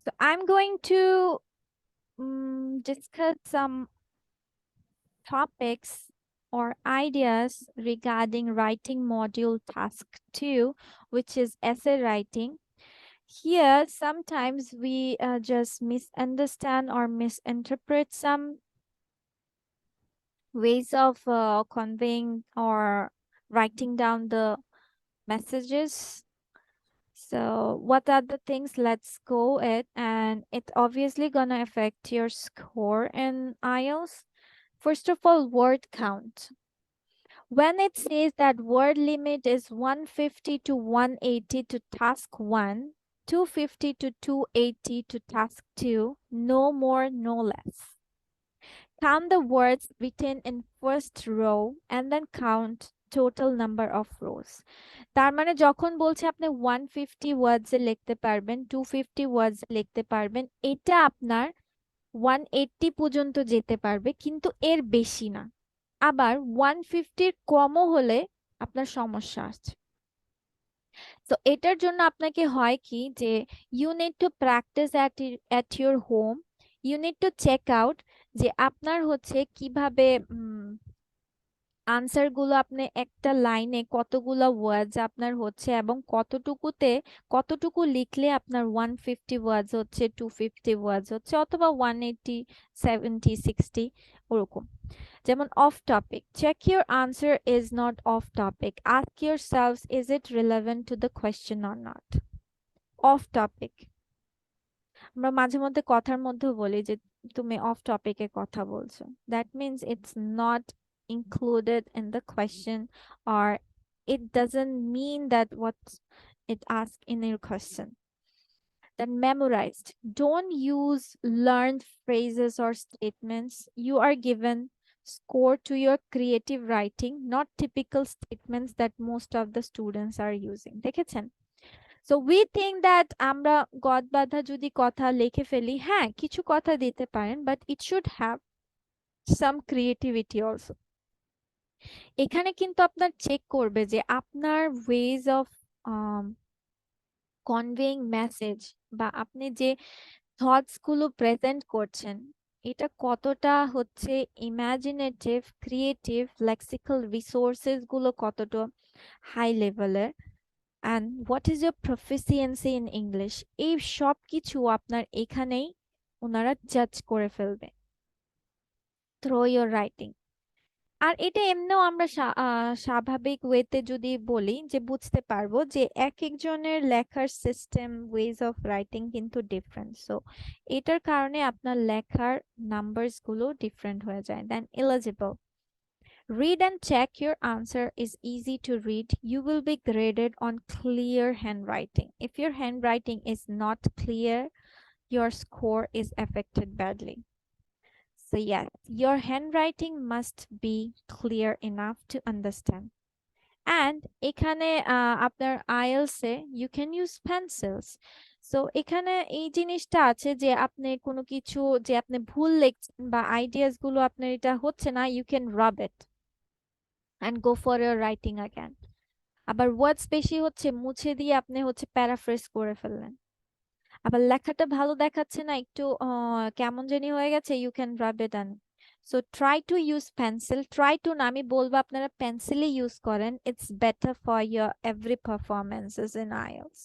So I'm going to discuss some topics or ideas regarding writing module task 2, which is essay writing. Here, sometimes we just misunderstand or misinterpret some ways of conveying or writing down the messages. So, what are the things? Let's go it, and it obviously gonna affect your score in IELTS. First of all, word count. When it says that word limit is 150 to 180 to task 1, 250 to 280 to task 2, no more, no less. Count the words written in first row and then count total number of rows. তার মানে যখন বলছে আপনি 150 ওয়ার্ডসে লিখতে পারবেন, 250 ওয়ার্ডসে লিখতে পারবেন, এটা আপনার 180 পর্যন্ত যেতে পারবে, কিন্তু এর বেশি না। আবার 150 কমও হলে আপনার সমস্যা আছে। তো এটার জন্য আপনাকে হয় কি যে you need to practice at your home, you need to check out যে আপনার হচ্ছে কিভাবে আনসার গুলো আপনি একটা লাইনে কতগুলো ওয়ার্ডস আপনার হচ্ছে এবং কতটুকু লিখলে আপনার 150 ওয়ার্ডস হচ্ছে, 250 ওয়ার্ডস হচ্ছে, অথবা 180, 70, 60 ওরকম। যেমন off topic, check your answer is not off topic, ask yourselves is it relevant to the question or not. Off topic আমরা মাঝে মধ্যে কথার মধ্যেও বলি যে তুমি অফ টপিকে কথা বলছো, that means it's not included in the question, or it doesn't mean that what it asked in your question. Then memorized, don't use learned phrases or statements. You are given score to your creative writing, not typical statements that most of the students are using. দেখেছেন? So we think that আমরা গদ বাঁধা যদি কথা লিখে ফেলি, হ্যাঁ কিছু কথা দিতে পারেন, but it should have some creativity also. এখানে কিন্তু আপনার চেক করবে যে আপনার ওয়েজ অফ কনভেইং মেসেজ বা আপনি যে থটস গুলো প্রেজেন্ট করছেন এটা কতটা হচ্ছে ইমাজিনেটিভ, ক্রিয়েটিভ, লেক্সিক্যাল রিসোর্সেস গুলো কতটা হাই লেভেলের, and what is your proficiency in English, এই সব কিছু আপনার এখানেই ওনারা জাজ করে ফেলবে থ্রু ইয়োর রাইটিং। আর এটা এমনিও আমরা স্বাভাবিক ওয়েতে যদি বলি যে বুঝতে পারবো যে এক একজনের লেখার সিস্টেম, ওয়েজ অফ রাইটিং কিন্তু ডিফারেন্ট। সো এটার কারণে আপনার লেখার নাম্বারস গুলো ডিফারেন্ট হয়ে যায়। দেন eligible, read and check your answer is easy to read. You will be graded on clear handwriting. If your handwriting is not clear, your score is affected badly. So yes, your handwriting must be clear enough to understand. And এখানে আপনার IELTS A you can use pencils. So এখানে এই জিনিসটা আছে যে আপনি কোনো কিছু যে আপনি ভুল লিখছেন বা আইডিয়াস গুলো আপনার এটা হচ্ছে না, you can rub it and go for your writing again. আবার ওয়ার্ডস বেশি হচ্ছে, মুছে দিয়ে আপনি হচ্ছে প্যারাফ্রেজ করে ফেললেন। আবার লেখাটা ভালো দেখাচ্ছে না, একটু কেমন জানি হয়ে গেছে, you can rub it on. So try to use pencil, try to না, আমি বলবো আপনারা পেন্সিলই ইউজ করেন, it's better for your every performances in IELTS.